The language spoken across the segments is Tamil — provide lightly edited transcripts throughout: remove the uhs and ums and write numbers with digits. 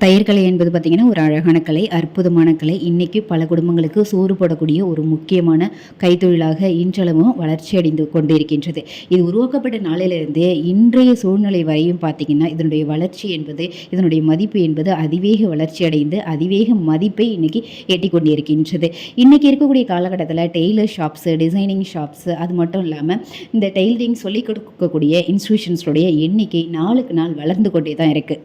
தையற்கலை என்பது பார்த்திங்கன்னா ஒரு அழகான கலை, அற்புதமான கலை. இன்றைக்கி பல குடும்பங்களுக்கு சோறு போடக்கூடிய ஒரு முக்கியமான கைத்தொழிலாக இன்றளவும் வளர்ச்சி அடைந்து கொண்டிருக்கின்றது. இது உருவாக்கப்பட்ட நாளிலிருந்து இன்றைய சூழ்நிலை வரையும் பார்த்திங்கன்னா இதனுடைய வளர்ச்சி என்பது, இதனுடைய மதிப்பு என்பது அதிவேக வளர்ச்சி அடைந்து அதிவேக மதிப்பை இன்றைக்கி எட்டி கொண்டிருக்கின்றது. இன்றைக்கி இருக்கக்கூடிய காலகட்டத்தில் டெய்லர் ஷாப்ஸு, டிசைனிங் ஷாப்ஸு, அது மட்டும் இல்லாமல் இந்த டெய்லரிங் சொல்லிக் கொடுக்கக்கூடிய இன்ஸ்டியூஷன்ஸுடைய எண்ணிக்கை நாளுக்கு நாள் வளர்ந்து கொண்டே தான் இருக்குது.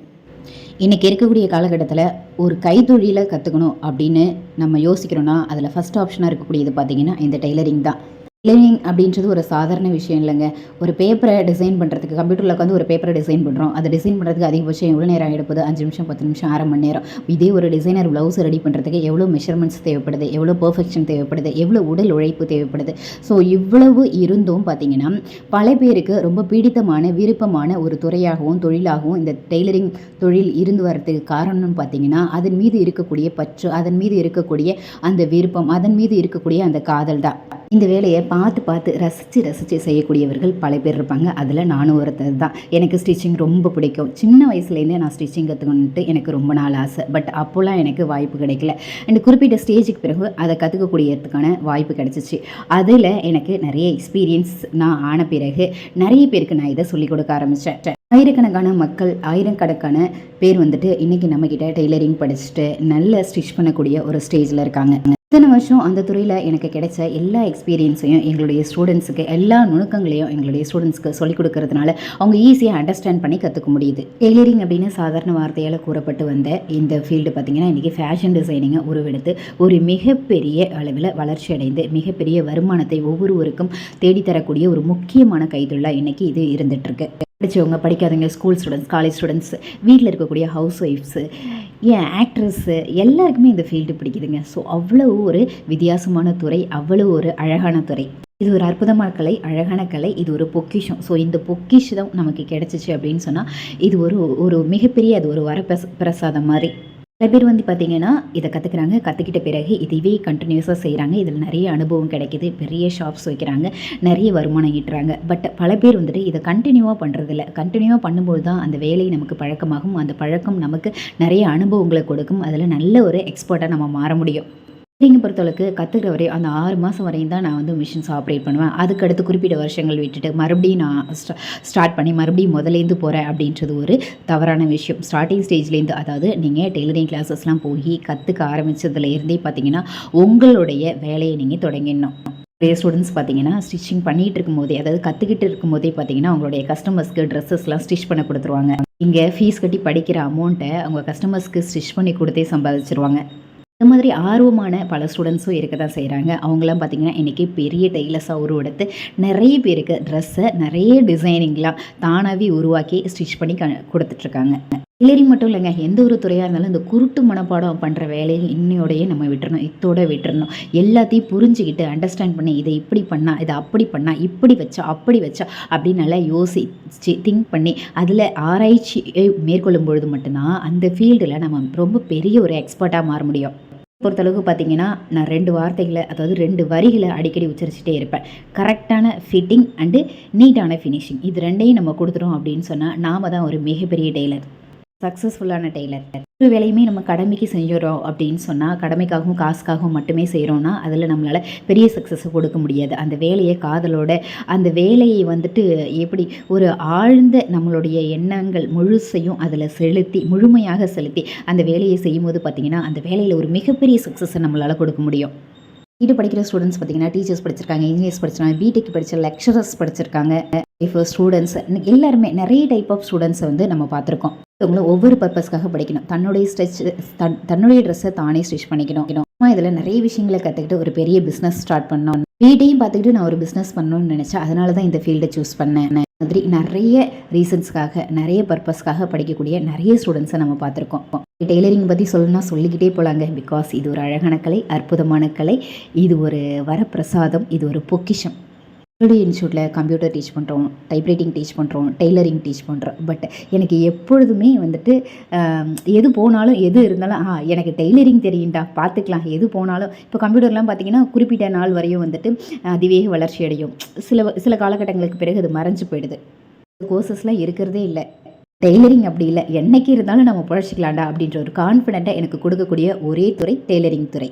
இன்றைக்கி இருக்கக்கூடிய காலகட்டத்தில் ஒரு கைத்தொழிலை கற்றுக்கணும் அப்படின்னு நம்ம யோசிக்கிறோன்னா அதில் ஃபஸ்ட் ஆப்ஷனாக இருக்கக்கூடியது பார்த்திங்கன்னா இந்த டெய்லரிங் தான். டெய்லரிங் அப்படின்றது ஒரு சாதாரண விஷயம் இல்லைங்க. ஒரு பேப்பரை டிசைன் பண்ணுறதுக்கு கம்ப்யூட்டரில் உட்காந்து ஒரு பேப்பரை டிசைன் பண்ணுறோம். அதை டிசைன் பண்ணுறதுக்கு அதிகபட்சம் எவ்வளோ நேரம் எடுப்பது? 5 நிமிஷம், 10 நிமிஷம், அரை மணி நேரம். இதே ஒரு டிசைனர் ப்ளவுஸ் ரெடி பண்ணுறதுக்கு எவ்வளோ மெஷர்மெண்ட்ஸ் தேவைப்படுது, எவ்வளோ பர்ஃபெக்ஷன் தேவைப்படுது, எவ்வளோ உடல் உழைப்பு தேவைப்படுது. ஸோ இவ்வளவு இருந்தும் பார்த்திங்கன்னா பல பேருக்கு ரொம்ப பிடித்தமான விருப்பமான ஒரு துறையாகவும் தொழிலாகவும் இந்த டெய்லரிங் தொழில் இருந்து வர்றதுக்கு காரணம்னு பார்த்திங்கன்னா அதன் மீது இருக்கக்கூடிய பற்று, அதன் மீது இருக்கக்கூடிய அந்த விருப்பம், அதன் மீது இருக்கக்கூடிய அந்த காதல் தான். இந்த வேலையை பார்த்து ரசித்து செய்யக்கூடியவர்கள் பல பேர் இருப்பாங்க. அதில் நானும் ஒருத்தர் தான். எனக்கு ஸ்டிச்சிங் ரொம்ப பிடிக்கும். சின்ன வயசுலேருந்தே நான் ஸ்டிச்சிங் கற்றுக்கணுன்ட்டு எனக்கு ரொம்ப நாள் ஆசை. பட் அப்போல்லாம் எனக்கு வாய்ப்பு கிடைக்கல. அண்ட் குறிப்பிட்ட ஸ்டேஜுக்கு பிறகு அதை கற்றுக்கக்கூடியதுக்கான வாய்ப்பு கிடச்சிச்சு. அதில் எனக்கு நிறைய எக்ஸ்பீரியன்ஸ் நான் ஆன பிறகு நிறைய பேருக்கு நான் இதை சொல்லிக் கொடுக்க ஆரம்பித்தேன். ஆயிரக்கணக்கான மக்கள், ஆயிரக்கணக்கான பேர் வந்துட்டு இன்றைக்கி நம்மக்கிட்ட டெய்லரிங் படிச்சுட்டு நல்ல ஸ்டிச் பண்ணக்கூடிய ஒரு ஸ்டேஜில் இருக்காங்க. இத்தனை வருஷம் அந்த துறையில் எனக்கு கிடைச்ச எல்லா எக்ஸ்பீரியன்ஸையும் எங்களுடைய ஸ்டூடெண்ட்ஸுக்கு, எல்லா நுணுக்கங்களையும் எங்களுடைய ஸ்டூடெண்ட்ஸ்க்கு சொல்லிக் கொடுக்கறதுனால அவங்க ஈஸியாக அண்டர்ஸ்டாண்ட் பண்ணி கற்றுக்க முடியுது. டெய்லரிங் அப்படின்னு சாதாரண வார்த்தையால் கூறப்பட்டு வந்த இந்த ஃபீல்டு பார்த்திங்கன்னா இன்றைக்கி ஃபேஷன் டிசைனிங்கை உருவெடுத்து ஒரு மிகப்பெரிய அளவில் வளர்ச்சி அடைந்து மிகப்பெரிய வருமானத்தை ஒவ்வொருவருக்கும் தேடித்தரக்கூடிய ஒரு முக்கியமான கைத்தொழிலாக இன்றைக்கி இது இருந்துகிட்ருக்கு. படித்தவங்க, படிக்காதவங்க, ஸ்கூல் ஸ்டூடெண்ட்ஸ், காலேஜ் ஸ்டூடெண்ட்ஸ், வீட்டில் இருக்கக்கூடிய ஹவுஸ் ஒய்ஃப்ஸு, ஏன் ஆக்ட்ரஸ்ஸு எல்லாருக்குமே இந்த ஃபீல்டு பிடிக்குதுங்க. ஸோ அவ்வளோ ஒரு வித்தியாசமான துறை, அவ்வளோ ஒரு அழகான துறை. இது ஒரு அற்புதமான கலை, அழகான கலை. இது ஒரு பொக்கிஷம். ஸோ இந்த பொக்கிஷம் நமக்கு கிடச்சிச்சு அப்படின்னு சொன்னால் இது ஒரு மிகப்பெரிய அது ஒரு வரப்பிரசாதம் மாதிரி. சில பேர் பார்த்திங்கன்னா இதை கற்றுக்குறாங்க. கற்றுக்கிட்ட பிறகு இதுவே கண்டினியூஸாக செய்கிறாங்க. இதில் நிறைய அனுபவம் கிடைக்கிது. பெரிய ஷாப்ஸ் வைக்கிறாங்க, நிறைய வருமானம் ஈட்டுறாங்க. பட் பல பேர் இதை கண்டினியூவாக பண்ணுறதில்ல. கண்டினியூவாக பண்ணும்போது தான் அந்த வேலை நமக்கு பழக்கமாகும். அந்த பழக்கம் நமக்கு நிறைய அனுபவங்களை கொடுக்கும். அதில் நல்ல ஒரு எக்ஸ்பர்ட்டாக நம்ம மாற முடியும். டெய்லரிங்கை பொறுத்தளவுக்கு கற்றுக்கிற வரையும் அந்த 6 மாதம் வரையும் தான் நான் மிஷின்ஸ் ஆப்ரேட் பண்ணுவேன். அதுக்கடுத்து குறிப்பிட்ட வருஷங்கள் விட்டுட்டு மறுபடியும் நான் ஸ்டார்ட் பண்ணி மறுபடியும் முதலேருந்து போகிறேன் அப்படின்றது ஒரு தவறான விஷயம். ஸ்டார்டிங் ஸ்டேஜ்லேருந்து, அதாவது நீங்கள் டெய்லரிங் கிளாஸஸ்லாம் போய் கற்றுக்க ஆரம்பித்ததுலேருந்தே பார்த்தீங்கன்னா உங்களுடைய வேலையை நீங்கள் தொடங்கிடணும். நிறைய ஸ்டூடெண்ட்ஸ் பார்த்தீங்கன்னா ஸ்டிச்சிங் பண்ணிகிட்டு இருக்கும்போதே, அதாவது கற்றுக்கிட்டு இருக்கும்போதே பார்த்தீங்கன்னா அவங்களுடைய கஸ்டமர்ஸ்க்கு ட்ரெஸ்ஸஸ்லாம் ஸ்டிச் பண்ண கொடுத்துருவாங்க. இங்கே ஃபீஸ் கட்டி படிக்கிற அமௌண்ட்டை அவங்க கஸ்டமர்ஸ்க்கு ஸ்டிச் பண்ணி கொடுத்தே சம்பாதிச்சிருவாங்க. இந்த மாதிரி ஆர்வமான பல ஸ்டூடெண்ட்ஸும் இருக்க தான் செய்கிறாங்க. அவங்களாம் பார்த்திங்கன்னா இன்றைக்கி பெரிய டெய்லர்ஸாக உருவெடுத்து நிறைய பேருக்கு ட்ரெஸ்ஸை நிறைய டிசைனிங்லாம் தானாகவே உருவாக்கி ஸ்டிச் பண்ணி கொடுத்துட்ருக்காங்க. டெய்லரிங் மட்டும் இல்லைங்க, எந்த ஒரு துறையாக இருந்தாலும் இந்த குருட்டு மனப்பாடம் பண்ணுற வேலையை இன்னையோடையே நம்ம விட்டுறணும். எல்லாத்தையும் புரிஞ்சுக்கிட்டு அண்டர்ஸ்டாண்ட் பண்ணி இதை இப்படி பண்ணால், இதை அப்படி பண்ணால், இப்படி வச்சா அப்படி வச்சா அப்படின்னு நல்லா யோசித்து திங்க் பண்ணி அதில் ஆராய்ச்சியை மேற்கொள்ளும் பொழுது மட்டும்தான் அந்த ஃபீல்டில் நம்ம ரொம்ப பெரிய ஒரு எக்ஸ்பர்ட்டாக மாற முடியும். பொறுத்தளவுக்கு பார்த்திங்கன்னா நான் 2 வார்த்தைகளை, அதாவது 2 வரிகளை அடிக்கடி உச்சரிச்சுட்டே இருப்பேன். கரெக்டான ஃபிட்டிங் அண்டு நீட்டான ஃபினிஷிங். இது 2ஐயும் நம்ம கொடுத்துட்டோம் அப்படின்னு சொன்னால் நாம் தான் ஒரு மிகப்பெரிய டெய்லர், சக்ஸஸ்ஃபுல்லான டெய்லர். ஒரு வேலையுமே நம்ம கடமைக்கு செஞ்சிடறோம் அப்படின்னு சொன்னால், கடமைக்காகவும் காசுக்காகவும் மட்டுமே செய்கிறோன்னா அதில் நம்மளால் பெரிய சக்ஸஸை கொடுக்க முடியாது. அந்த வேலையை காதலோட, அந்த வேலையை எப்படி ஒரு ஆழ்ந்த நம்மளுடைய எண்ணங்கள் முழுசையும் அதில் முழுமையாக செலுத்தி அந்த வேலையை செய்யும்போது பார்த்திங்கன்னா அந்த வேலையில் ஒரு மிகப்பெரிய சக்ஸஸை நம்மளால் கொடுக்க முடியும். இது படிக்கிற ஸ்டூடெண்ட்ஸ் பார்த்திங்கன்னா டீச்சர்ஸ் படிச்சிருக்காங்க, இன்ஜினியர்ஸ் படிச்சிருக்காங்க, பிடெக் படித்த லெக்சரர்ஸ் படிச்சிருக்காங்க, ஸ்டூடெண்ட்ஸ், எல்லாருமே நிறைய டைப் ஆஃப் ஸ்டூடெண்ட்ஸை நம்ம பார்த்துருக்கோம். ஒவ்வொரு பர்பஸ்க்காக படிக்கணும். தன்னுடைய ட்ரெஸ்ஸை தானே ஸ்டிச் பண்ணிக்கணும். இதில் நிறைய விஷயங்களை கற்றுக்கிட்டு ஒரு பெரிய பிஸ்னஸ் ஸ்டார்ட் பண்ணோம். வீட்டையும் பார்த்துக்கிட்டு நான் ஒரு பிஸ்னஸ் பண்ணணும்னு நினச்சேன். அதனால தான் இந்த ஃபீல்டை சூஸ் பண்ணேன். மாதிரி நிறைய ரீசன்ஸ்க்காக, நிறைய பர்பஸ்க்காக படிக்கக்கூடிய நிறைய ஸ்டூடெண்ட்ஸை நம்ம பார்த்துருக்கோம். டெய்லரிங் பற்றி சொல்லணும்னா சொல்லிக்கிட்டே போகலாங்க. பிகாஸ் இது ஒரு அழகான கலை, அற்புதமான கலை. இது ஒரு வரப்பிரசாதம், இது ஒரு பொக்கிஷம். இன்ஸ்டியூட்டில் கம்ப்யூட்டர் டீச் பண்ணுறோம், டைப்ரைட்டிங் டீச் பண்ணுறோம், டெய்லரிங் டீச் பண்ணுறோம். பட் எனக்கு எப்பொழுதுமே எது போனாலும், எது இருந்தாலும் எனக்கு டெய்லரிங் தெரியும்டா, பார்த்துக்கலாம், எது போனாலும். இப்போ கம்ப்யூட்டர்லாம் பார்த்திங்கன்னா குறிப்பிட்ட நாள் வரையும் அதிவேக வளர்ச்சி அடையும். சில காலகட்டங்களுக்கு பிறகு அது மறைஞ்சு போயிடுது. கோர்சஸ்லாம் இருக்கிறதே இல்லை. டெய்லரிங் அப்படி இல்லை, என்னைக்கு இருந்தாலும் நம்ம பிழைச்சிக்கலாம்டா அப்படின்ற ஒரு கான்ஃபிடென்ட்டை எனக்கு கொடுக்கக்கூடிய ஒரே துறை டெய்லரிங் துறை.